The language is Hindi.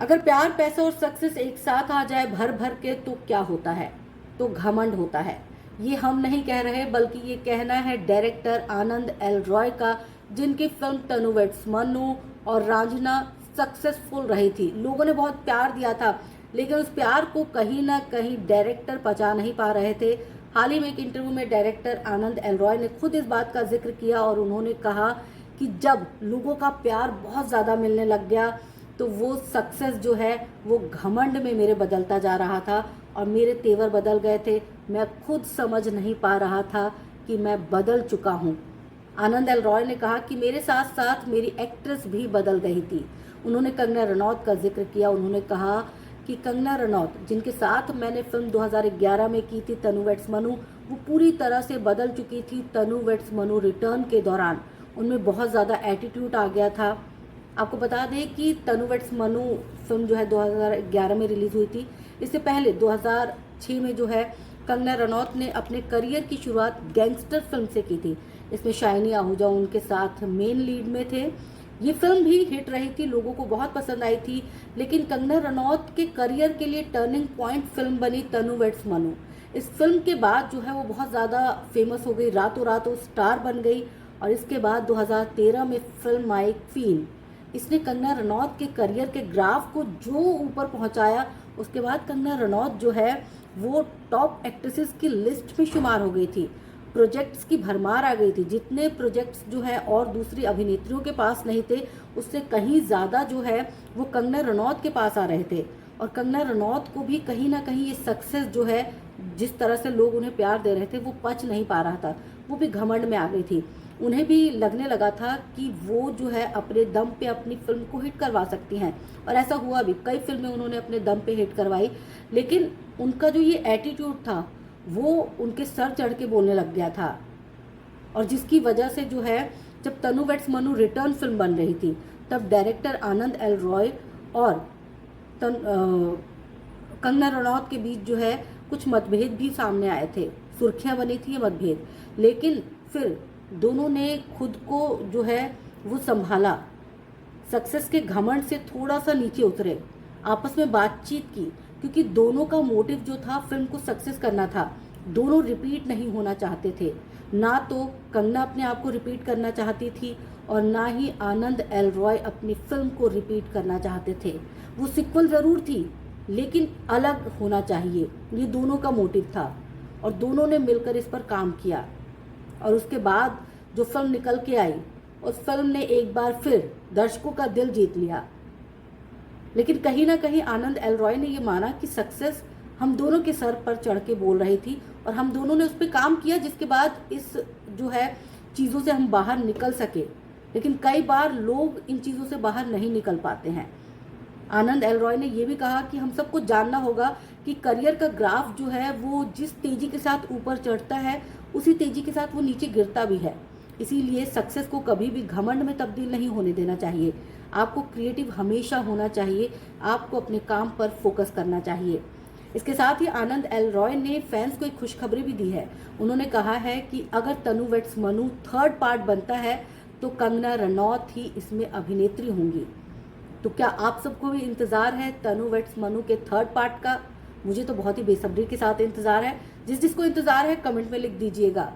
अगर प्यार, पैसा और सक्सेस एक साथ आ जाए भर भर के तो क्या होता है? तो घमंड होता है। ये हम नहीं कह रहे, बल्कि ये कहना है डायरेक्टर आनंद एल रॉय का, जिनकी फिल्म तनु वेड्स मनु और रांझना सक्सेसफुल रही थी। लोगों ने बहुत प्यार दिया था, लेकिन उस प्यार को कहीं ना कहीं डायरेक्टर पचा नहीं पा रहे थे। हाल ही में एक इंटरव्यू में डायरेक्टर आनंद एल रॉय ने खुद इस बात का जिक्र किया और उन्होंने कहा कि जब लोगों का प्यार बहुत ज़्यादा मिलने लग गया तो वो सक्सेस जो है वो घमंड में मेरे बदलता जा रहा था और मेरे तेवर बदल गए थे। मैं खुद समझ नहीं पा रहा था कि मैं बदल चुका हूँ। आनंद एल रॉय ने कहा कि मेरे साथ साथ मेरी एक्ट्रेस भी बदल गई थी। उन्होंने कंगना रनौत का जिक्र किया। उन्होंने कहा कि कंगना रनौत, जिनके साथ मैंने फिल्म 2011 में की थी तनु वेड्स मनु, वो पूरी तरह से बदल चुकी थी। तनु वेड्स मनु रिटर्न के दौरान उनमें बहुत ज़्यादा एटीट्यूड आ गया था। आपको बता दें कि तनु वेड्स मनु फिल्म जो है 2011 में रिलीज हुई थी। इससे पहले 2006 में जो है कंगना रनौत ने अपने करियर की शुरुआत गैंगस्टर फिल्म से की थी। इसमें शाइनी आहूजा उनके साथ मेन लीड में थे। ये फिल्म भी हिट रही थी, लोगों को बहुत पसंद आई थी। लेकिन कंगना रनौत के करियर के लिए टर्निंग पॉइंट फिल्म बनी तनु वेड्स मनु। इस फिल्म के बाद जो है वो बहुत ज़्यादा फेमस हो गई, रातों रात वो स्टार बन गई। और इसके बाद 2013 में फिल्म आई क्वीन। इसने कंगना रनौत के करियर के ग्राफ को जो ऊपर पहुंचाया। उसके बाद कंगना रनौत जो है वो टॉप एक्ट्रेसेस की लिस्ट में शुमार हो गई थी। प्रोजेक्ट्स की भरमार आ गई थी। जितने प्रोजेक्ट्स जो है और दूसरी अभिनेत्रियों के पास नहीं थे, उससे कहीं ज़्यादा जो है वो कंगना रनौत के पास आ रहे थे। और कंगना रनौत को भी कहीं ना कहीं ये सक्सेस जो है, जिस तरह से लोग उन्हें प्यार दे रहे थे, वो पच नहीं पा रहा था। वो भी घमंड में आ गई थी। उन्हें भी लगने लगा था कि वो जो है अपने दम पे अपनी फिल्म को हिट करवा सकती हैं। और ऐसा हुआ भी, कई फिल्में उन्होंने अपने दम पे हिट करवाई। लेकिन उनका जो ये एटीट्यूड था वो उनके सर चढ़ के बोलने लग गया था। और जिसकी वजह से जो है, जब तनु वेड्स मनु रिटर्न फिल्म बन रही थी, तब डायरेक्टर आनंद एल रॉय और कंगना रनौत के बीच जो है कुछ मतभेद भी सामने आए थे। सुर्खियां बनी थी ये मतभेद। लेकिन फिर दोनों ने खुद को जो है वो संभाला, सक्सेस के घमंड से थोड़ा सा नीचे उतरे, आपस में बातचीत की, क्योंकि दोनों का मोटिव जो था फिल्म को सक्सेस करना था। दोनों रिपीट नहीं होना चाहते थे। ना तो कंगना अपने आप को रिपीट करना चाहती थी और ना ही आनंद एल रॉय अपनी फिल्म को रिपीट करना चाहते थे। वो सिक्वल ज़रूर थी, लेकिन अलग होना चाहिए, ये दोनों का मोटिव था। और दोनों ने मिलकर इस पर काम किया। और उसके बाद जो फिल्म निकल के आई, उस फिल्म ने एक बार फिर दर्शकों का दिल जीत लिया। लेकिन कहीं ना कहीं आनंद एल रॉय ने ये माना कि सक्सेस हम दोनों के सर पर चढ़ के बोल रही थी और हम दोनों ने उस पर काम किया, जिसके बाद इस जो है चीज़ों से हम बाहर निकल सके। लेकिन कई बार लोग इन चीज़ों से बाहर नहीं निकल पाते हैं। आनंद एल रॉय ने यह भी कहा कि हम सबको जानना होगा कि करियर का ग्राफ जो है वो जिस तेजी के साथ ऊपर चढ़ता है, उसी तेजी के साथ वो नीचे गिरता भी है। इसीलिए सक्सेस को कभी भी घमंड में तब्दील नहीं होने देना चाहिए। आपको क्रिएटिव हमेशा होना चाहिए, आपको अपने काम पर फोकस करना चाहिए। इसके साथ ही आनंद एल रॉय ने फैंस को एक खुशखबरी भी दी है। उन्होंने कहा है कि अगर तनु वेड्स मनु थर्ड पार्ट बनता है तो कंगना रनौत ही इसमें अभिनेत्री होंगी। तो क्या आप सबको भी इंतज़ार है तनु वेड्स मनु के थर्ड पार्ट का? मुझे तो बहुत ही बेसब्री के साथ इंतज़ार है। जिसको इंतज़ार है कमेंट में लिख दीजिएगा।